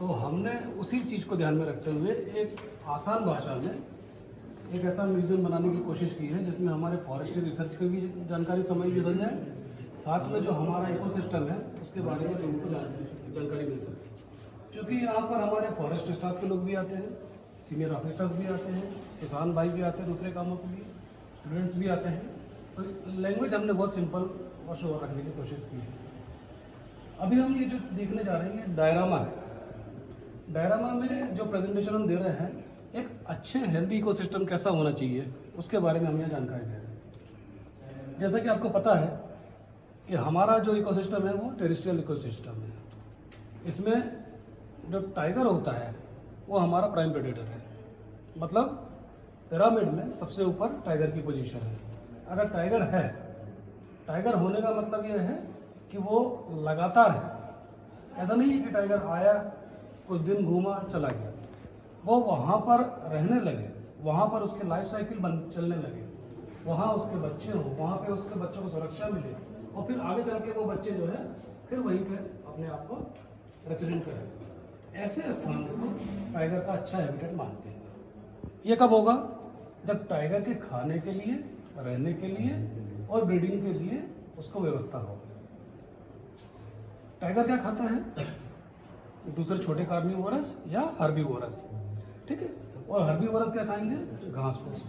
तो हमने उसी चीज़ को ध्यान में रखते हुए एक आसान भाषा में एक ऐसा म्यूज़ियम बनाने की कोशिश की है जिसमें हमारे फॉरेस्ट्री रिसर्च की भी जानकारी समझ भी बन जाए, साथ में जो हमारा इकोसिस्टम है उसके बारे में लोगों को जानकारी मिल सके। क्योंकि यहाँ पर हमारे फॉरेस्ट स्टाफ के लोग भी आते हैं, सीनियर ऑफिसर्स भी आते हैं, किसान भाई भी आते हैं दूसरे कामों के लिए, स्टूडेंट्स भी आते हैं। तो लैंग्वेज हमने बहुत सिंपल और शोर रखने की कोशिश की है। अभी हम ये जो देखने जा रहे हैं ये डायरामा है। डायरामा में जो प्रेजेंटेशन हम दे रहे हैं एक अच्छे हेल्दी इकोसिस्टम कैसा होना चाहिए उसके बारे में हम यहाँ जानकारी दे रहे हैं। जैसा कि आपको पता है कि हमारा जो इकोसिस्टम है वो टेरेस्ट्रियल इकोसिस्टम है। इसमें जो टाइगर होता है वो हमारा प्राइम प्रेडेटर है, मतलब पिरामिड में सबसे ऊपर टाइगर की पोजीशन है। अगर टाइगर है, टाइगर होने का मतलब ये है कि वो लगातार है। ऐसा नहीं है कि टाइगर आया कुछ दिन घूमा चला गया, वो वहाँ पर रहने लगे, वहाँ पर उसके लाइफ साइकिल चलने लगे, वहाँ उसके बच्चे हों, वहाँ पे उसके बच्चों को सुरक्षा मिले और फिर आगे चल के वो बच्चे जो है फिर वहीं पे अपने आप को रेसिडेंट करें। ऐसे स्थान को टाइगर का अच्छा हैबिटेट मानते हैं। ये कब होगा? जब टाइगर के खाने के लिए, रहने के लिए और ब्रीडिंग के लिए उसको व्यवस्था हो। टाइगर क्या खाता है? दूसरे छोटे कार्निवोरस या हर्बीवोरस, ठीक है। और हर्बीवोरस क्या खाएंगे? घास फूस।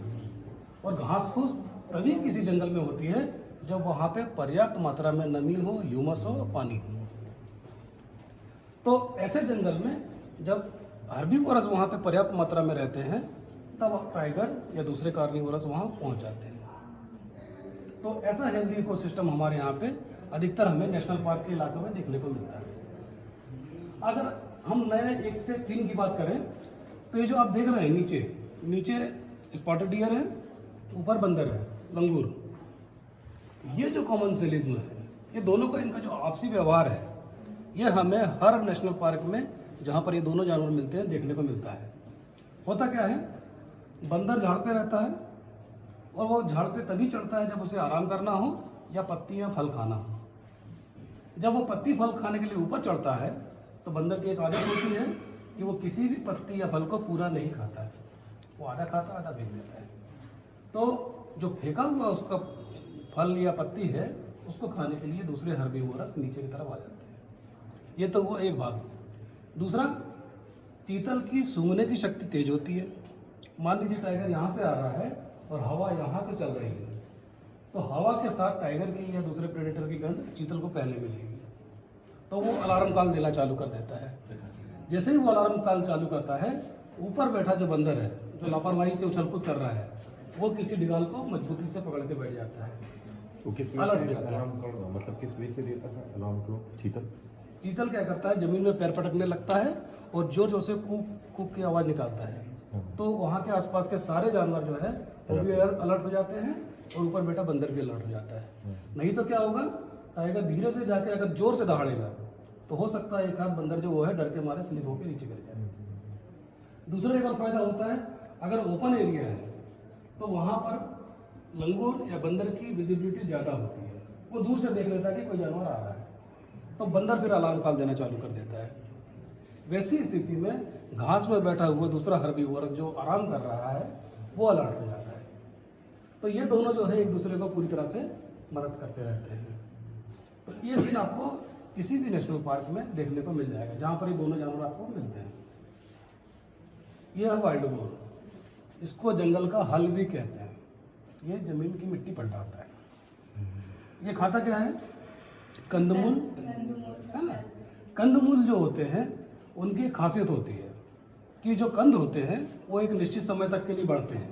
और घास फूस तभी किसी जंगल में होती है जब वहाँ पे पर्याप्त मात्रा में नमी हो, ह्यूमस हो, पानी हो। तो ऐसे जंगल में जब हर्बीवोरस वहाँ पे पर्याप्त मात्रा में रहते हैं तब टाइगर या दूसरे कार्निवोरस वहाँ पहुँच जाते हैं। तो ऐसा हेल्दी इकोसिस्टम हमारे यहाँ पे अधिकतर हमें नेशनल पार्क के इलाकों में देखने को मिलता है। अगर हम नए एक से सीन की बात करें तो ये जो आप देख रहे हैं नीचे स्पॉटेड डियर है, ऊपर बंदर है, लंगूर। ये जो कॉमन सिलिज्म है, ये दोनों का इनका जो आपसी व्यवहार है ये हमें हर नेशनल पार्क में जहाँ पर ये दोनों जानवर मिलते हैं देखने को मिलता है। होता क्या है, बंदर झाड़ पे रहता है और वो झाड़ पे तभी चढ़ता है जब उसे आराम करना हो या पत्ती या फल खाना हो। जब वो पत्ती फल खाने के लिए ऊपर चढ़ता है तो बंदर की एक आदत होती है कि वो किसी भी पत्ती या फल को पूरा नहीं खाता है, वो आधा खाता आधा फेंक देता है। तो जो फेंका हुआ उसका फल या पत्ती है उसको खाने के लिए दूसरे हर्बीवोरस नीचे की तरफ आ जाते हैं। ये तो वो एक भाग। दूसरा, चीतल की सूंघने की शक्ति तेज होती है। मान लीजिए टाइगर यहाँ से आ रहा है और हवा यहाँ से चल रही है, तो हवा के साथ टाइगर की या दूसरे प्रेडेटर की गंध चीतल को पहले मिलेगी, तो वो अलार्म कॉल देना चालू कर देता है। जैसे ही वो अलार्म कॉल चालू करता है, ऊपर बैठा जो बंदर है जो लापरवाही से उछल कूद कर रहा है वो किसी डिगाल को मजबूती से पकड़ के बैठ जाता है। वो किस वजह से अलार्म कॉल, मतलब किस वजह से देता था अलार्म को? चीतल क्या करता है, जमीन में पैर पटकने लगता है और जोर जोर से कूक कूक की आवाज़ निकालता है। तो वहाँ के आसपास के सारे जानवर जो है वो भी अलर्ट हो जाते हैं और ऊपर बैठा बंदर भी अलर्ट हो जाता है। नहीं तो क्या होगा, टाइगर धीरे से जाके अगर जोर से दहाड़ेगा तो हो सकता है एक आध बंदर जो वो है डर के मारे स्लिप होकर नीचे गिर जाए। दूसरा एक और फायदा होता है, अगर ओपन एरिया है तो वहाँ पर लंगूर या बंदर की विजिबिलिटी ज़्यादा होती है, वो दूर से देख लेता है कि कोई जानवर आ रहा है, तो बंदर फिर अलार्म कॉल देना चालू कर देता है। वैसी स्थिति में घास में बैठा हुआ दूसरा हर्बीवोरस जो आराम कर रहा है वो अलर्ट हो जाता है। तो ये दोनों जो है एक दूसरे को पूरी तरह से मदद करते रहते हैं। तो ये सीन आपको किसी भी नेशनल पार्क में देखने को मिल जाएगा जहाँ पर ये दोनों जानवर आपको मिलते हैं। ये है वाइल्ड बोर, इसको जंगल का हल भी कहते हैं। ये जमीन की मिट्टी पलटाता है। ये खाता क्या है? कंदमूल, है ना। कंदमूल जो होते हैं उनकी खासियत होती है कि जो कंद होते हैं वो एक निश्चित समय तक के लिए बढ़ते हैं,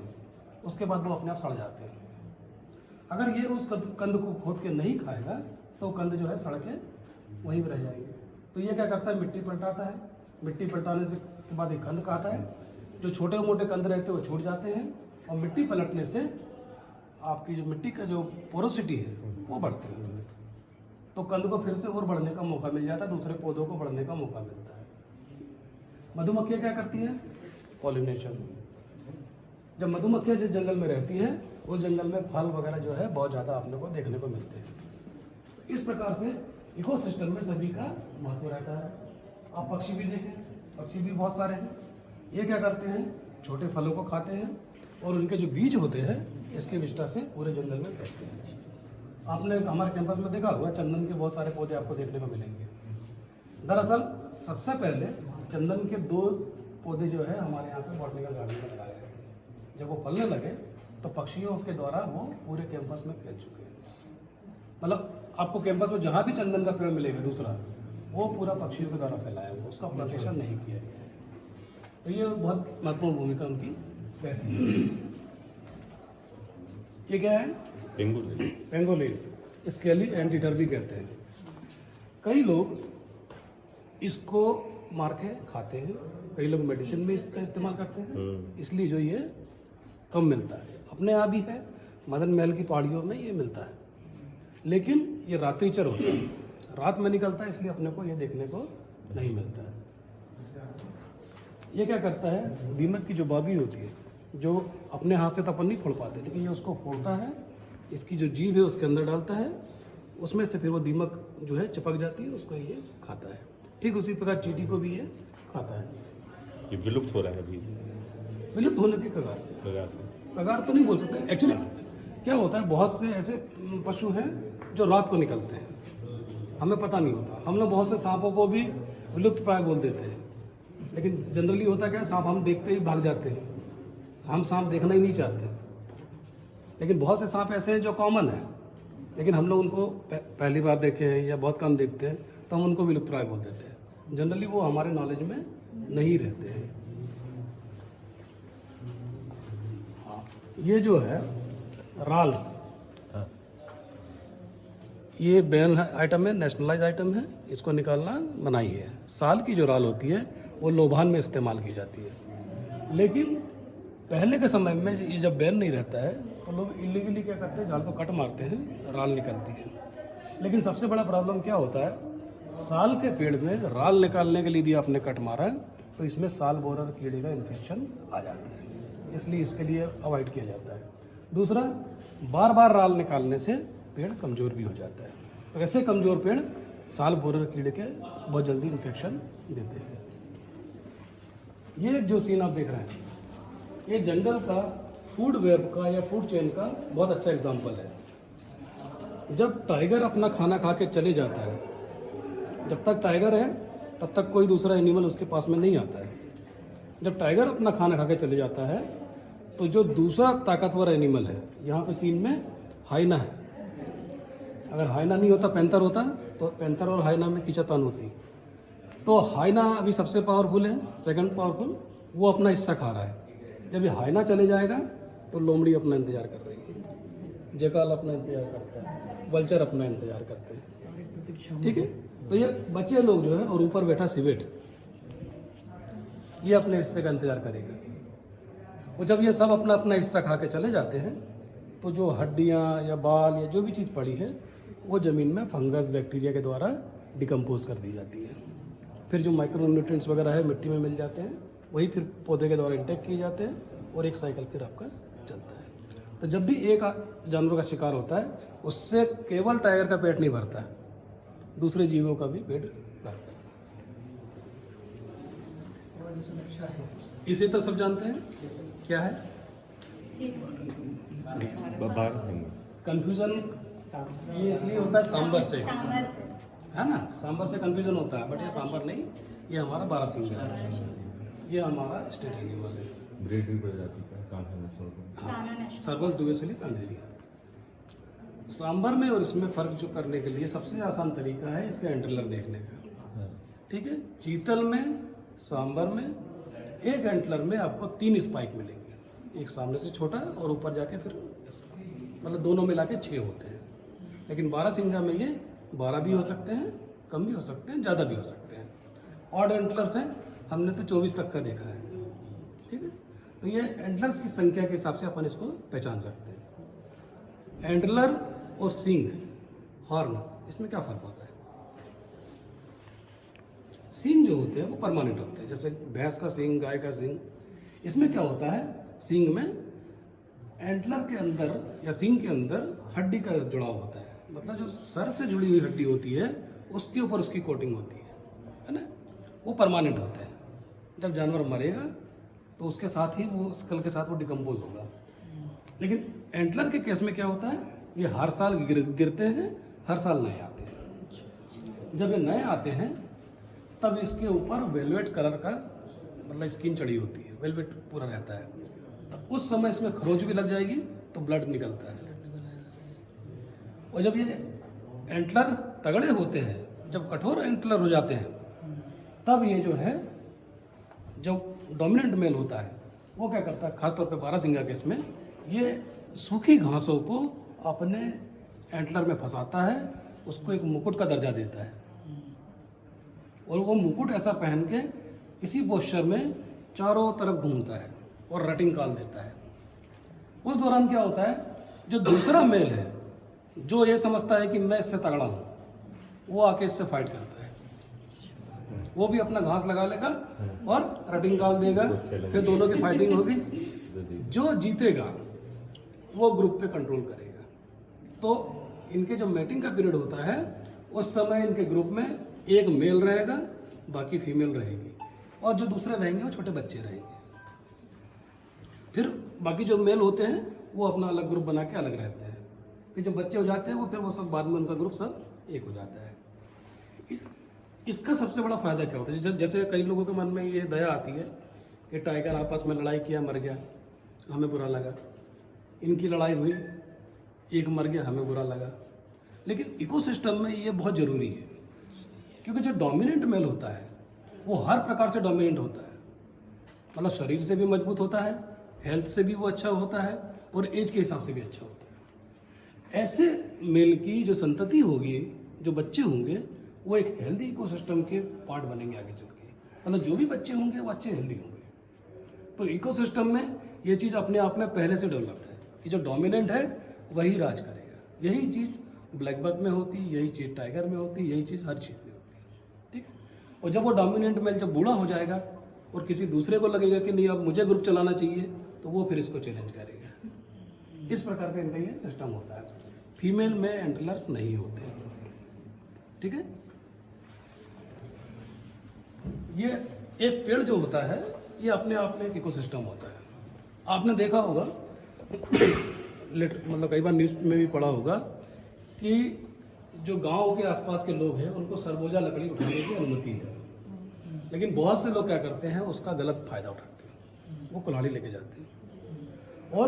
उसके बाद वो अपने आप सड़ जाते हैं। अगर ये उस कंद को खोद के नहीं खाएगा तो कंद जो है सड़ के वहीं पर रह जाएंगे। तो ये क्या करता है, मिट्टी पलटाता है। मिट्टी पलटाने से के बाद एक कंद खाता है, जो छोटे मोटे कंद रहते हैं वो छूट जाते हैं और मिट्टी पलटने से आपकी जो मिट्टी का जो पोरोसिटी है वो बढ़ती है, तो कंद को फिर से और बढ़ने का मौका मिल जाता है, दूसरे पौधों को बढ़ने का मौका मिलता है। मधुमक्खियाँ क्या करती हैं? पॉलिनेशन। जब मधुमक्खियाँ जिस जंगल में रहती हैं उस जंगल में फल वगैरह जो है बहुत ज़्यादा अपने को देखने को मिलते हैं। इस प्रकार से इकोसिस्टम में सभी का महत्व रहता है। आप पक्षी भी देखें, पक्षी भी बहुत सारे हैं। ये क्या करते हैं, छोटे फलों को खाते हैं और उनके जो बीज होते हैं इसके विष्ठा से पूरे जंगल में फैलते हैं। आपने हमारे कैंपस में देखा होगा चंदन के बहुत सारे पौधे आपको देखने को मिलेंगे। दरअसल सबसे पहले चंदन के 2 पौधे जो है हमारे यहाँ पे बॉटनिकल गार्डन में लगाए गए थे। जब वो फलने लगे तो पक्षियों के द्वारा वो पूरे कैंपस में फैल चुके हैं। मतलब आपको कैंपस में जहाँ भी चंदन का पेड़ मिलेगा दूसरा, वो पूरा पक्षियों के द्वारा फैलाया हुआ, उसका प्रोटेक्शन नहीं किया गया है। तो ये बहुत महत्वपूर्ण भूमिका उनकी रहती है। ये क्या है, पेंगोलिन, स्केली एंटीटर भी कहते हैं। कई लोग इसको मार के खाते हैं, कई लोग मेडिसिन में इसका इस्तेमाल करते हैं, इसलिए जो ये कम मिलता है। अपने यहाँ भी है, मदन महल की पहाड़ियों में ये मिलता है, लेकिन ये रात्रिचर होता है, रात में निकलता है, इसलिए अपने को ये देखने को नहीं मिलता है। ये क्या करता है, दीमक की जो बाबी होती है, जो अपने हाथ से तो अपन नहीं फोड़ पाते, लेकिन ये उसको फोड़ता है, इसकी जो जीभ है उसके अंदर डालता है, उसमें से फिर वो दीमक जो है चिपक जाती है, उसको ये खाता है। ठीक उसी प्रकार चींटी को भी ये खाता है। ये विलुप्त हो रहा है अभी, विलुप्त होने की कगार पे। कगार तो नहीं बोल सकते एक्चुअली। क्या होता है, बहुत से ऐसे पशु हैं जो रात को निकलते हैं, हमें पता नहीं होता। हम लोग बहुत से सांपों को भी विलुप्त प्राय बोल देते हैं, लेकिन जनरली होता क्या है, सांप हम देखते ही भाग जाते हैं, हम सांप देखना ही नहीं चाहते। लेकिन बहुत से सांप ऐसे हैं जो कॉमन है, लेकिन हम लोग उनको पहली बार देखे हैं या बहुत कम देखते हैं, तो हम उनको विलुप्त प्राय बोल देते हैं। जनरली वो हमारे नॉलेज में नहीं रहते हैं। हाँ, ये जो है राल, ये बैन आइटम है, नेशनलाइज आइटम है, इसको निकालना मनाही है। साल की जो राल होती है वो लोभान में इस्तेमाल की जाती है, लेकिन पहले के समय में ये जब बैन नहीं रहता है तो लोग इलीगली क्या करते हैं, झाड़ को कट मारते हैं, राल निकलती है। लेकिन सबसे बड़ा प्रॉब्लम क्या होता है, साल के पेड़ में राल निकालने के लिए यदि आपने कट मारा तो इसमें साल बोरर कीड़े का इन्फेक्शन आ जाता है, इसलिए इसके लिए अवॉइड किया जाता है। दूसरा, बार बार राल निकालने से पेड़ कमज़ोर भी हो जाता है। तो ऐसे कमज़ोर पेड़ साल बोरर कीड़े के बहुत जल्दी इन्फेक्शन देते हैं। ये जो सीन आप देख रहे हैं, ये जंगल का फूड वेब का या फूड चेन का बहुत अच्छा एग्जाम्पल है। जब टाइगर अपना खाना खा के चले जाता है, जब तक टाइगर है तब तक कोई दूसरा एनिमल उसके पास में नहीं आता है। जब टाइगर अपना खाना खा के चले जाता है तो जो दूसरा ताकतवर एनिमल है, यहाँ पे सीन में हाइना है, अगर हाइना नहीं होता पैंथर होता, तो पैंथर और हाइना में खींचातान होती। तो हाइना अभी सबसे पावरफुल है, सेकंड पावरफुल, वो अपना हिस्सा खा रहा है। जब ये हाइना चले जाएगा तो लोमड़ी अपना इंतजार कर रही है, जेकाल अपना इंतजार करता है, वल्चर अपना इंतजार करते हैं। ठीक है, तो ये बच्चे लोग जो है, और ऊपर बैठा सिवेट, ये अपने हिस्से का इंतजार करेगा। वो जब ये सब अपना अपना हिस्सा खा के चले जाते हैं तो जो हड्डियाँ या बाल या जो भी चीज़ पड़ी है वो ज़मीन में फंगस बैक्टीरिया के द्वारा डिकम्पोज कर दी जाती है। फिर जो माइक्रो न्यूट्रिएंट्स वगैरह है मिट्टी में मिल जाते हैं, वही फिर पौधे के द्वारा इंटेक किए जाते हैं और एक साइकिल फिर आपका चलता है। तो जब भी एक जानवर का शिकार होता है, उससे केवल टाइगर का पेट नहीं भरता है, दूसरे जीवों का भी पेट भरता है। इसे तो सब जानते हैं क्या है। कंफ्यूजन ये इसलिए होता है सांबर से, है ना, सांबर से कंफ्यूजन होता है, बट ये सांबर नहीं, ये हमारा बारहसिंगा है, ये हमारा स्टेट एनिमल है। ब्रीडिंग प्रजाति का कान्हा हाँ, सर्वस डुवेसिली कांडेली। सांबर में और इसमें फ़र्क जो करने के लिए सबसे आसान तरीका है इसके एंटलर देखने का। ठीक है, चीतल में, सांबर में एक एंटलर में आपको 3 स्पाइक मिलेंगे, एक सामने से छोटा और ऊपर जाके फिर ऐसा, मतलब दोनों मिला के 6 होते हैं। लेकिन बारहसिंगा में ये 12 भी हो सकते हैं, कम भी हो सकते हैं, ज़्यादा भी हो सकते हैं। ऑड एंटलर्स हैं, हमने तो 24 तक का देखा है। ठीक है, तो ये एंटलर्स की संख्या के हिसाब से अपन इसको पहचान सकते हैं। एंटलर और सींग, हॉर्न, इसमें क्या फ़र्क होता है। सींग जो होते हैं वो परमानेंट होते हैं, जैसे भैंस का सींग, गाय का सींग। इसमें क्या होता है, सींग में एंटलर के अंदर या सींग के अंदर हड्डी का जुड़ाव होता है, मतलब जो सर से जुड़ी हुई हड्डी होती है उसके ऊपर उसकी कोटिंग होती है ना, वो परमानेंट होता है। जब जानवर मरेगा तो उसके साथ ही वो स्कल के साथ वो डिकम्पोज होगा। लेकिन एंटलर के केस में क्या होता है, ये हर साल गिरते हैं, हर साल नए आते हैं। जब ये नए आते हैं तब इसके ऊपर वेलवेट कलर का मतलब स्किन चढ़ी होती है, वेलवेट पूरा रहता है। तो उस समय इसमें खरोच भी लग जाएगी तो ब्लड निकलता है। और जब ये एंटलर तगड़े होते हैं, जब कठोर एंटलर हो जाते हैं, तब ये जो है जो डोमिनेंट मेल होता है वो क्या करता है, खासतौर पे बारहसिंगा केस में ये सूखी घासों को अपने एंटलर में फंसाता है, उसको एक मुकुट का दर्जा देता है और वो मुकुट ऐसा पहन के इसी पोस्चर में चारों तरफ घूमता है और रटिंग काल देता है। उस दौरान क्या होता है, जो दूसरा मेल है जो ये समझता है कि मैं इससे तगड़ा हूँ, वो आके इससे फाइट करता है। वो भी अपना घास लगा लेगा और रटिंग काल देगा, फिर दोनों की फाइटिंग होगी। जो जीतेगा वो ग्रुप पे कंट्रोल करेगा। तो इनके जो मैटिंग का पीरियड होता है उस समय इनके ग्रुप में एक मेल रहेगा, बाकी फीमेल रहेगी, और जो दूसरे रहेंगे वो छोटे बच्चे रहेंगे। फिर बाकी जो मेल होते हैं वो अपना अलग ग्रुप बना के अलग रहते हैं। फिर जो बच्चे हो जाते हैं वो फिर वो सब बाद में उनका ग्रुप सब एक हो जाता है। इसका सबसे बड़ा फायदा क्या होता है, जैसे कई लोगों के मन में ये दया आती है कि टाइगर आपस में लड़ाई किया, मर गया, हमें बुरा लगा। इनकी लड़ाई हुई, एक मर गया, हमें बुरा लगा। लेकिन इकोसिस्टम में ये बहुत ज़रूरी है, क्योंकि जो डोमिनेंट मेल होता है वो हर प्रकार से डोमिनेंट होता है। मतलब शरीर से भी मजबूत होता है, हेल्थ से भी वो अच्छा होता है और एज के हिसाब से भी अच्छा होता है। ऐसे मेल की जो संतति होगी, जो बच्चे होंगे, वो एक हेल्दी इकोसिस्टम के पार्ट बनेंगे आगे चल के। मतलब जो भी बच्चे होंगे वो अच्छे हेल्दी होंगे। तो इकोसिस्टम में ये चीज़ अपने आप में पहले से डेवलप्ड है कि जो डोमिनेंट है वही राज करेगा। यही चीज़ ब्लैक बक में होती, यही चीज़ टाइगर में होती, यही चीज़ हर चीज़ में होती है। ठीक है। और जब वो डोमिनेंट मेल जब बूढ़ा हो जाएगा और किसी दूसरे को लगेगा कि नहीं अब मुझे ग्रुप चलाना चाहिए, तो वो फिर इसको चैलेंज करेगा। इस प्रकार का इनका ये सिस्टम होता है। फीमेल में एंटलर्स नहीं होते। ठीक है। ये एक पेड़ जो होता है ये अपने आप में एक इकोसिस्टम होता है। आपने देखा होगा मतलब कई बार न्यूज़ में भी पढ़ा होगा कि जो गांव के आसपास के लोग हैं उनको सरबोजा लकड़ी उठाने की अनुमति है, लेकिन बहुत से लोग क्या करते हैं उसका गलत फायदा उठाते हैं, वो कुल्हाड़ी लेके जाते हैं और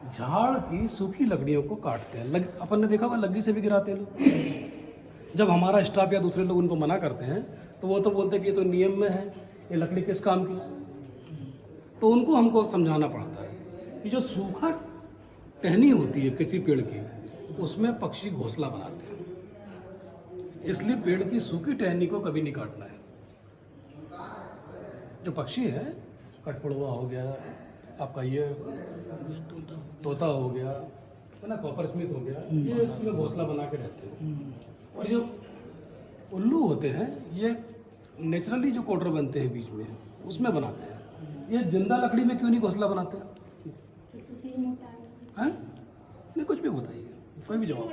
झाड़ की सूखी लकड़ियों को काटते हैं। अपन ने देखा होगा लग्गी से भी गिराते हैं लोग। जब हमारा स्टाफ या दूसरे लोग उनको मना करते हैं तो वो तो बोलते हैं कि ये तो नियम में है, ये लकड़ी किस काम की। तो उनको हमको समझाना पड़ता है कि जो सूखा टहनी होती है किसी पेड़ की, उसमें पक्षी घोंसला बनाते हैं, इसलिए पेड़ की सूखी टहनी को कभी नहीं काटना है। जो पक्षी है, कठफोड़वा हो गया, आपका ये तोता हो गया, है ना, कॉपर स्मिथ हो गया, ये इसमें घोंसला बना के रहते हैं। और जो उल्लू होते हैं ये नेचुरली जो कोटर बनते हैं बीच में उसमें बनाते हैं। ये जिंदा लकड़ी में क्यों नहीं घोंसला बनाते हैं? नहीं, कुछ भी बताइए, कोई भी जवाब।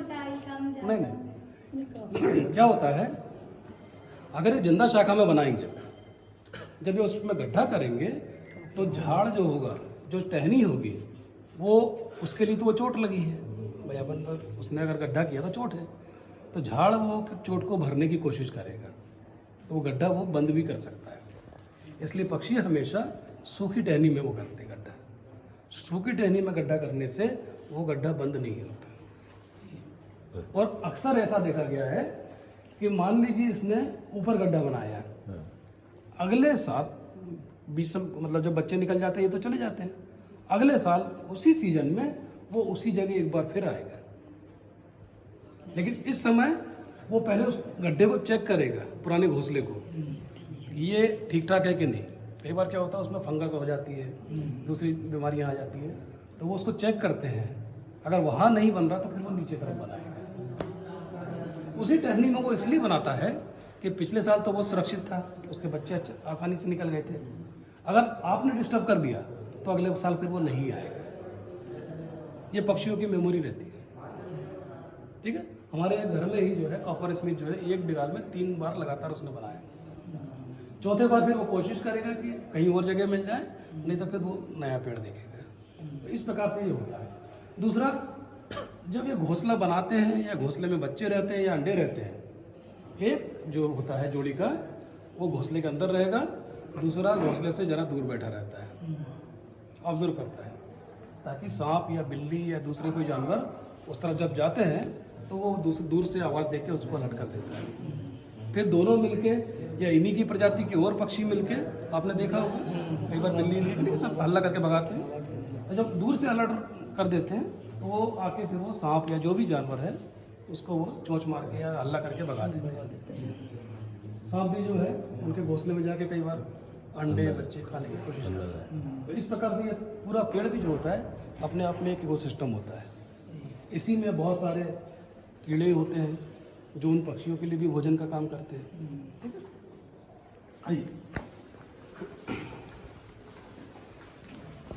नहीं क्या होता है, अगर ये जिंदा शाखा में बनाएंगे, जब ये उसमें गड्ढा करेंगे तो झाड़ जो होगा, जो टहनी होगी, वो उसके लिए तो वो चोट लगी है भाई, अपन उसने अगर गड्ढा किया तो चोट है, तो झाड़ वो चोट को भरने की कोशिश करेगा, तो वो गड्ढा वो बंद भी कर सकता है। इसलिए पक्षी हमेशा सूखी टहनी में वो करते हैं गड्ढा। सूखी टहनी में गड्ढा करने से वो गड्ढा बंद नहीं होता। और अक्सर ऐसा देखा गया है कि मान लीजिए इसने ऊपर गड्ढा बनाया, अगले साल मतलब जब बच्चे निकल जाते हैं ये तो चले जाते हैं, अगले साल उसी सीजन में वो उसी जगह एक बार फिर आएगा। लेकिन इस समय वो पहले उस गड्ढे को चेक करेगा, पुराने घोंसले को, ये ठीक ठाक है कि नहीं। कई बार क्या होता है उसमें फंगस हो जाती है, दूसरी बीमारियां आ जाती है, तो वो उसको चेक करते हैं। अगर वहाँ नहीं बन रहा तो फिर वो नीचे तरफ बनाएगा। उसी टहनी में वो इसलिए बनाता है कि पिछले साल तो वो सुरक्षित था, उसके बच्चे आसानी से निकल गए थे। अगर आपने डिस्टर्ब कर दिया तो अगले साल फिर वो नहीं आएगा। ये पक्षियों की मेमोरी रहती है। ठीक है। हमारे घर में ही जो है कॉपर स्मिथ जो है एक दीवार में 3 बार लगातार उसने बनाया। चौथे बार फिर वो कोशिश करेगा कि कहीं और जगह मिल जाए, नहीं तो फिर वो नया पेड़ देखेगा। तो इस प्रकार से ये होता है। दूसरा, जब ये घोंसला बनाते हैं या घोंसले में बच्चे रहते हैं या अंडे रहते हैं, एक जो होता है जोड़ी का वो घोंसले के अंदर रहेगा, दूसरा घोंसले से ज़रा दूर बैठा रहता है, ऑब्जर्व करता है, ताकि सांप या बिल्ली या दूसरे कोई जानवर उस तरफ जब जाते हैं तो वो दूर से आवाज़ देके उसको अलर्ट कर देता है। फिर दोनों मिलके या इन्हीं की प्रजाति के और पक्षी मिलके, आपने देखा होगा कई बार बिल्ली सब हल्ला करके भगाते हैं, तो जब दूर से अलर्ट कर देते हैं तो वो आके फिर वो सांप या जो भी जानवर है उसको वो चोंच मार के या हल्ला करके भगा देते हैं। सांप भी जो है उनके घोंसले में जाके कई बार अंडे बच्चे खाने की कोशिश करता है। तो इस प्रकार से ये पूरा पेड़ भी जो होता है अपने आप में एक इकोसिस्टम होता है। इसी में बहुत सारे कीड़े होते हैं जो उन पक्षियों के लिए भी भोजन का काम करते हैं। ठीक है, आइए।